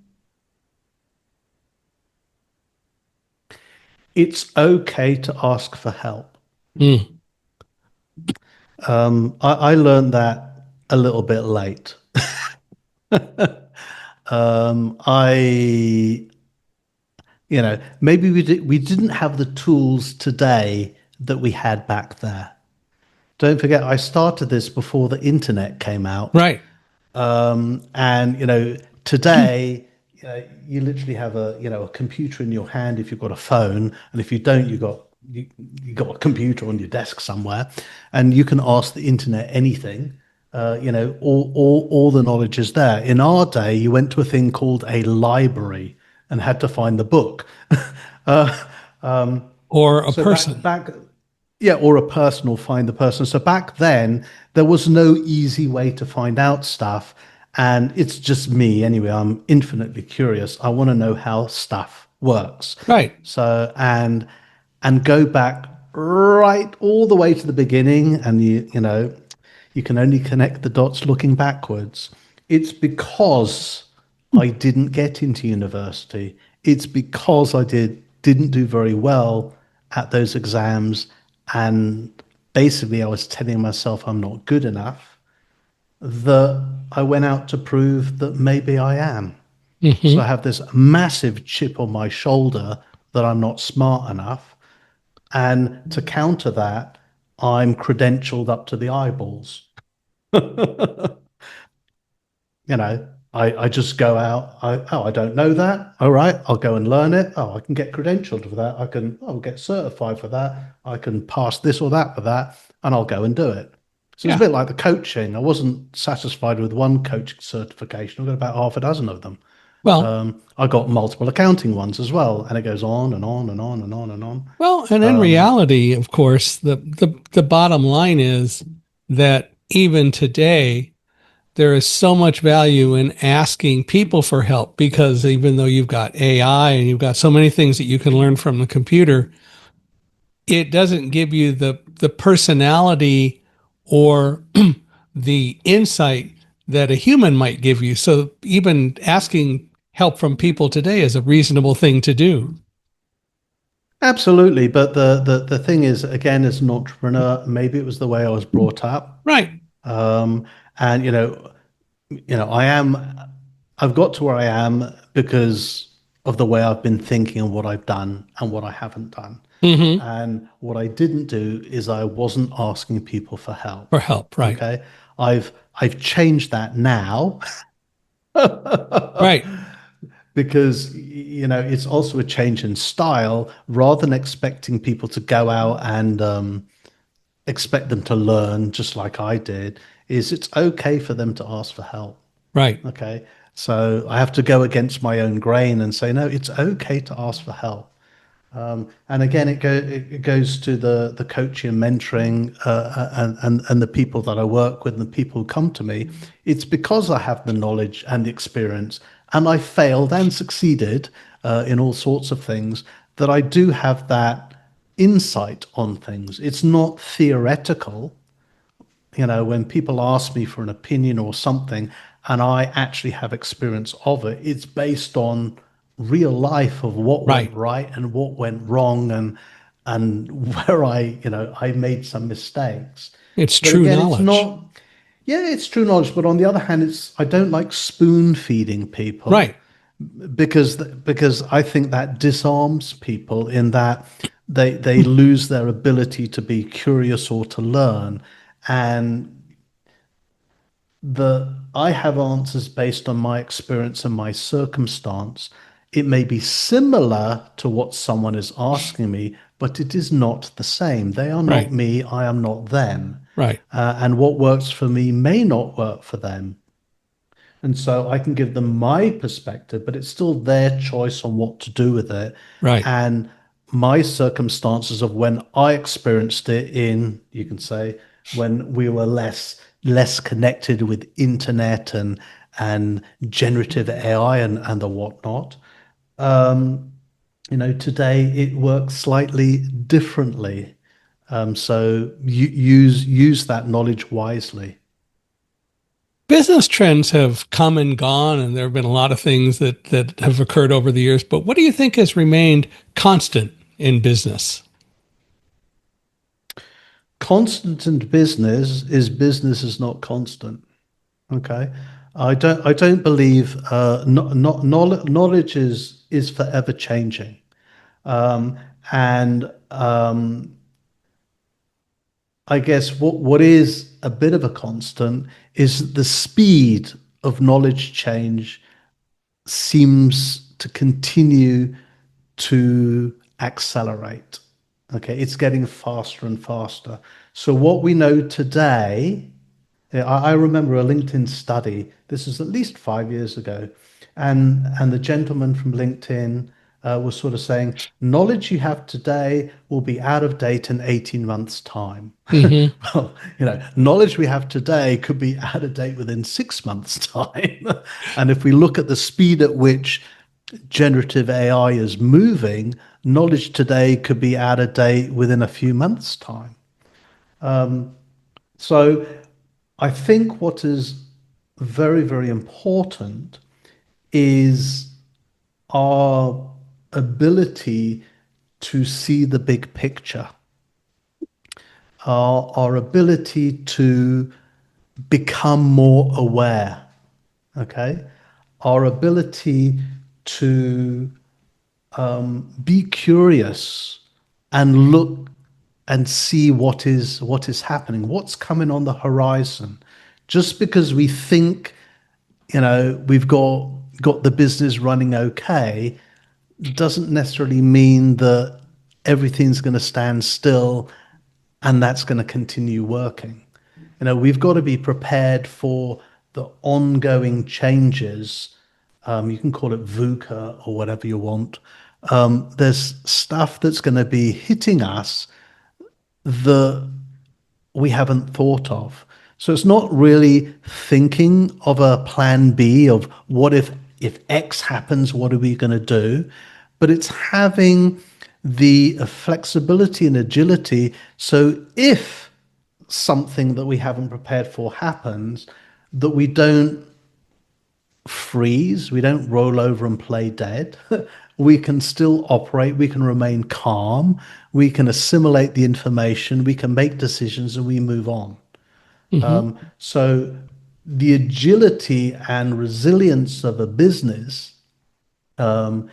it's okay to ask for help. Mm, I learned that a little bit late. I, maybe we didn't have the tools today that we had back there. Don't forget, I started this before the internet came out. right. And today, you literally have a computer in your hand if you've got a phone, and if you don't, you got a computer on your desk somewhere, and you can ask the internet anything. All the knowledge is there. In our day, you went to a thing called a library and had to find the book. Or a So person. yeah, or a person will find the person. So back then, there was no easy way to find out stuff. And it's just me anyway. I'm infinitely curious. I want to know how stuff works. Right. So, and go back right all the way to the beginning. And you can only connect the dots looking backwards. It's because I didn't get into university. It's because didn't do very well at those exams, and basically I was telling myself I'm not good enough, that I went out to prove that maybe I am. So I Hmm. have this massive chip on my shoulder that I'm not smart enough. And to counter that, I'm credentialed up to the eyeballs. I just go out. I don't know that. All right, I'll go and learn it. Oh, I can get credentialed for that. I'll get certified for that. I can pass this or that for that, and I'll go and do it. So it's a Yeah. bit like the coaching. I wasn't satisfied with one coaching certification. I've got about half a dozen of them. Well, I got multiple accounting ones as well, and it goes on and on and on and on and on. and in reality, of course, the bottom line is that even today, there is so much value in asking people for help because even though you've got AI and you've got so many things that you can learn from the computer, it doesn't give you the personality or the insight that a human might give you. So even asking help from people today is a reasonable thing to do. Absolutely, but the thing is, again, as an entrepreneur, maybe it was the way I was brought up. Right. Um, and I've got to where I am because of the way I've been thinking and what I've done and what I haven't done. Hmm. And what I didn't do is I wasn't asking people for help. For help. Right. Okay. I've changed that now Right. because it's also a change in style. Rather than expecting people to go out and expect them to learn just like I did, is it's okay for them to ask for help. Right. Okay. So I have to go against my own grain and say, no, it's okay to ask for help. And again, it goes to the coaching and mentoring and the people that I work with and the people who come to me. It's because I have the knowledge and the experience, and I failed and succeeded in all sorts of things, that I do have that insight on things. It's not theoretical. When people ask me for an opinion or something, and I actually have experience of it, it's based on real life of what went Right. right and what went wrong, and where I made some mistakes. It's But true again, it's knowledge. not, yeah, it's true knowledge. But on the other hand, I don't like spoon feeding people Right. because I think that disarms people in that they lose their ability to be curious or to learn. And I have answers based on my experience and my circumstance. It may be similar to what someone is asking me, but it is not the same. They are not Right. me, I am not them. Right. And what works for me may not work for them. And so I can give them my perspective, but it's still their choice on what to do with it. Right. And my circumstances of when I experienced it in, you can say, when we were less connected with internet and generative AI and the whatnot. Today it works slightly differently. So use that knowledge wisely. Business trends have come and gone, and there have been a lot of things that have occurred over the years. But what do you think has remained constant in business? Constant in business is not constant. Okay, I don't believe knowledge is forever changing, and I guess what is a bit of a constant is the speed of knowledge change seems to continue to accelerate. Okay, it's getting faster and faster. So what we know today, yeah, I remember a LinkedIn study. This is at least 5 years ago, and the gentleman from LinkedIn was sort of saying, knowledge you have today will be out of date in 18 months' time. Hmm. Well, knowledge we have today could be out of date within 6 months' time. And if we look at the speed at which generative AI is moving, knowledge today could be out of date within a few months' time. So I think what is very, very important is our ability to see the big picture, our ability to become more aware, okay? Our ability to be curious and look and see what is happening, what's coming on the horizon. Just because we think, we've got the business running okay, doesn't necessarily mean that everything's going to stand still and that's going to continue working. We've got to be prepared for the ongoing changes. You can call it VUCA or whatever you want. There's stuff that's going to be hitting us that we haven't thought of. So it's not really thinking of a plan B of what if X happens, what are we going to do? But it's having the flexibility and agility. So if something that we haven't prepared for happens, that we don't freeze, we don't roll over and play dead. We can still operate, we can remain calm, we can assimilate the information, we can make decisions, and we move on. Hmm. So the agility and resilience of a business, and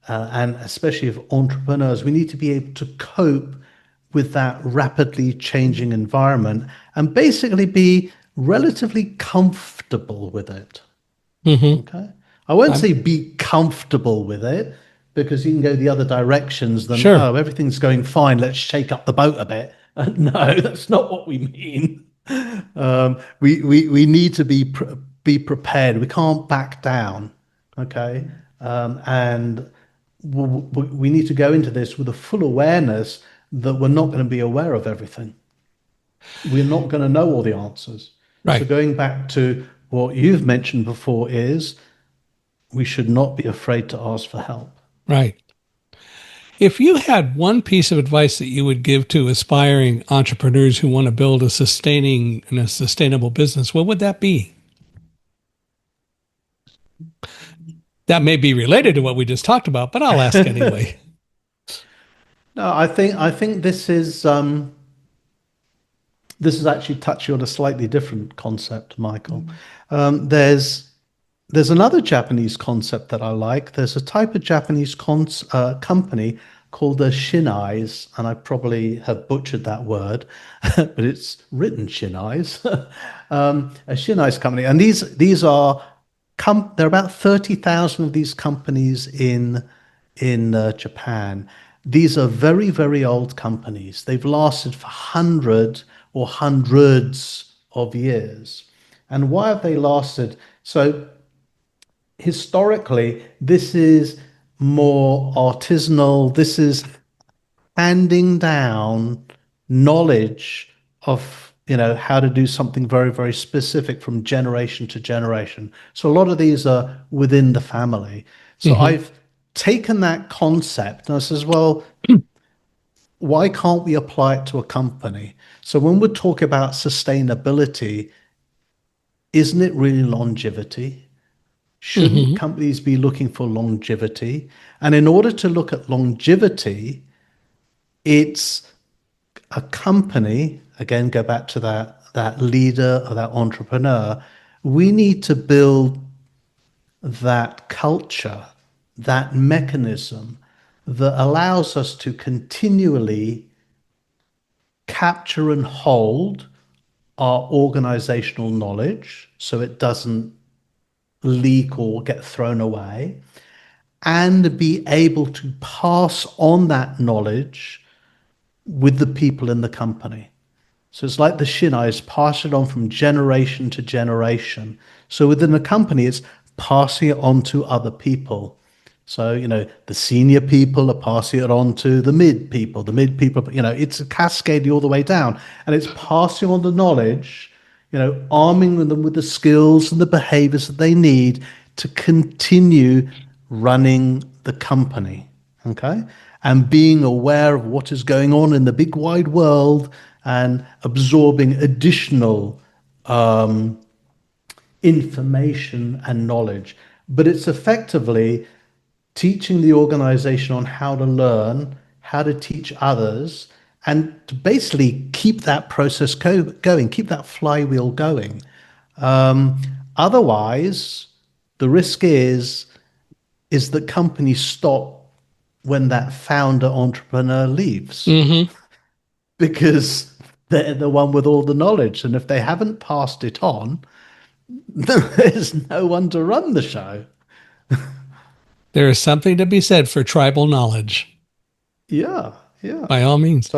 especially of entrepreneurs, we need to be able to cope with that rapidly changing environment and basically be relatively comfortable with it. Hmm. Okay. I won't I'm say be comfortable with it because you can go the other directions than, sure. oh, everything's going fine. Let's shake up the boat a bit. No, that's not what we mean. We need to be prepared. We can't back down. Okay. And we need to go into this with a full awareness that we're not going to be aware of everything. We're not going to know all the answers. So Right. going back to what you've mentioned before is we should not be afraid to ask for help. Right. If you had one piece of advice that you would give to aspiring entrepreneurs who want to build a sustaining and a sustainable business, what would that be? That may be related to what we just talked about, but I'll ask anyway. No, I think this is actually touching on a slightly different concept, Michael. There's another Japanese concept that I like. There's a type of Japanese company called the Shinais, and I probably have butchered that word, but it's written Shinais. A Shinais company, and these are there are about 30,000 of these companies in Japan. These are very, very old companies. They've lasted for hundreds of years. And why have they lasted? So historically, this is more artisanal. This is handing down knowledge of how to do something very, very specific from generation to generation. So a lot of these are within the family. So I've taken that concept and I says, well, why can't we apply it to a company? So when we talk about sustainability, isn't it really longevity? Shouldn't companies be looking for longevity? And in order to look at longevity, it's a company, again, go back to that leader or that entrepreneur, we need to build that culture, that mechanism that allows us to continually capture and hold our organizational knowledge so it doesn't leak or get thrown away, and be able to pass on that knowledge with the people in the company. So it's like the Shinais, pass it on from generation to generation. So within a company, it's passing it on to other people. So, the senior people are passing it on to the mid people, it's cascading all the way down. And it's passing on the knowledge, arming them with the skills and the behaviors that they need to continue running the company. Okay. And being aware of what is going on in the big wide world and absorbing additional information and knowledge. But it's effectively teaching the organization on how to learn, how to teach others, and to basically keep that process going, keep that flywheel going. Otherwise, the risk is that companies stop when that founder entrepreneur leaves because they're the one with all the knowledge. And if they haven't passed it on, there's no one to run the show. There is something to be said for tribal knowledge. Yeah, yeah. By all means.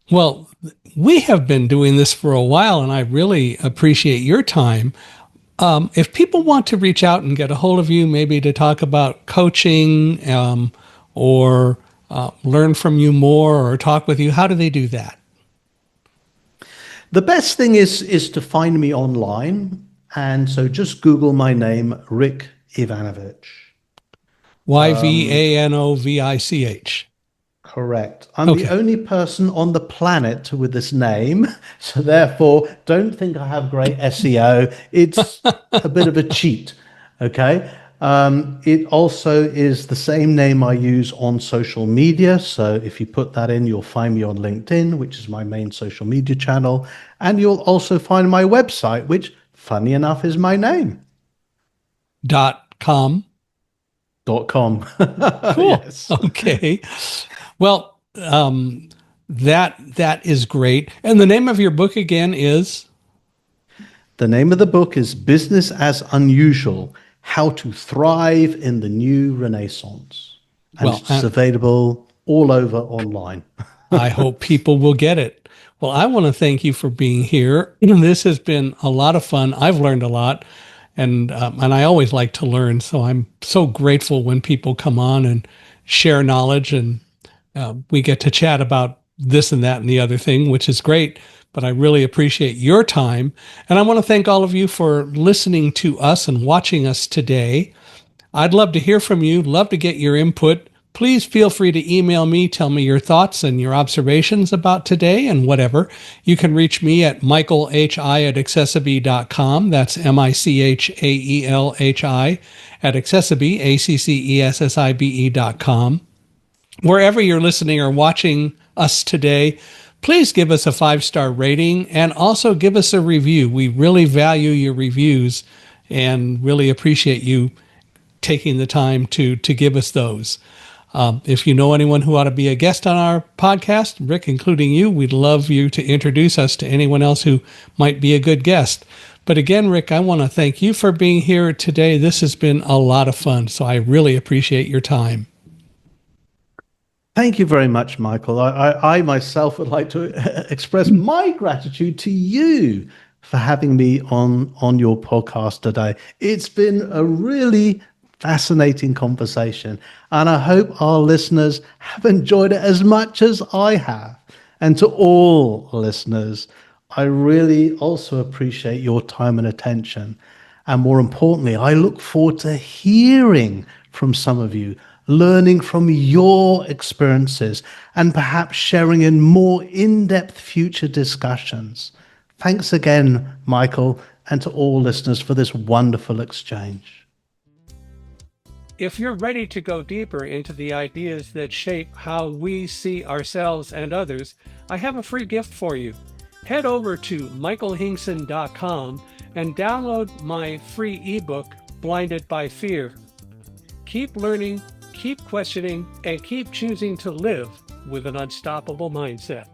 Well, we have been doing this for a while, and I really appreciate your time. If people want to reach out and get a hold of you, maybe to talk about coaching or learn from you more or talk with you, how do they do that? The best thing is to find me online. And so just Google my name, Rick Yvanovich. Yvanovich. Correct. I'm the only person on the planet with this name. So therefore, don't think I have great SEO. It's a bit of a cheat. Okay. It also is the same name I use on social media. So if you put that in, you'll find me on LinkedIn, which is my main social media channel. And you'll also find my website, which, funny enough, is my name. .com. .com. Cool. Yes. Okay. Well, that is great. And the name of your book again is? The name of the book is Business as Unusual: How to Thrive in the New Renaissance. And it's available all over online. I hope people will get it. Well, I want to thank you for being here. This has been a lot of fun. I've learned a lot. And I always like to learn, so I'm so grateful when people come on and share knowledge, and we get to chat about this and that and the other thing, which is great. But I really appreciate your time, and I want to thank all of you for listening to us and watching us today. I'd love to hear from you, love to get your input. Please feel free to email me, tell me your thoughts and your observations about today and whatever. You can reach me at michaelhi@accessibe.com. That's MICHAELHI at accessibe, ACCESSIBE.com. Wherever you're listening or watching us today, please give us a 5-star rating and also give us a review. We really value your reviews and really appreciate you taking the time to give us those. If you know anyone who ought to be a guest on our podcast, Rick, including you, we'd love you to introduce us to anyone else who might be a good guest. But again, Rick, I want to thank you for being here today. This has been a lot of fun, so I really appreciate your time. Thank you very much, Michael. I myself would like to express my gratitude to you for having me on your podcast today. It's been a really fascinating conversation, and I hope our listeners have enjoyed it as much as I have. And to all listeners, I really also appreciate your time and attention. And more importantly, I look forward to hearing from some of you, learning from your experiences, and perhaps sharing in more in-depth future discussions. Thanks again, Michael, and to all listeners for this wonderful exchange. If you're ready to go deeper into the ideas that shape how we see ourselves and others, I have a free gift for you. Head over to michaelhingson.com and download my free ebook, Blinded by Fear. Keep learning, keep questioning, and keep choosing to live with an unstoppable mindset.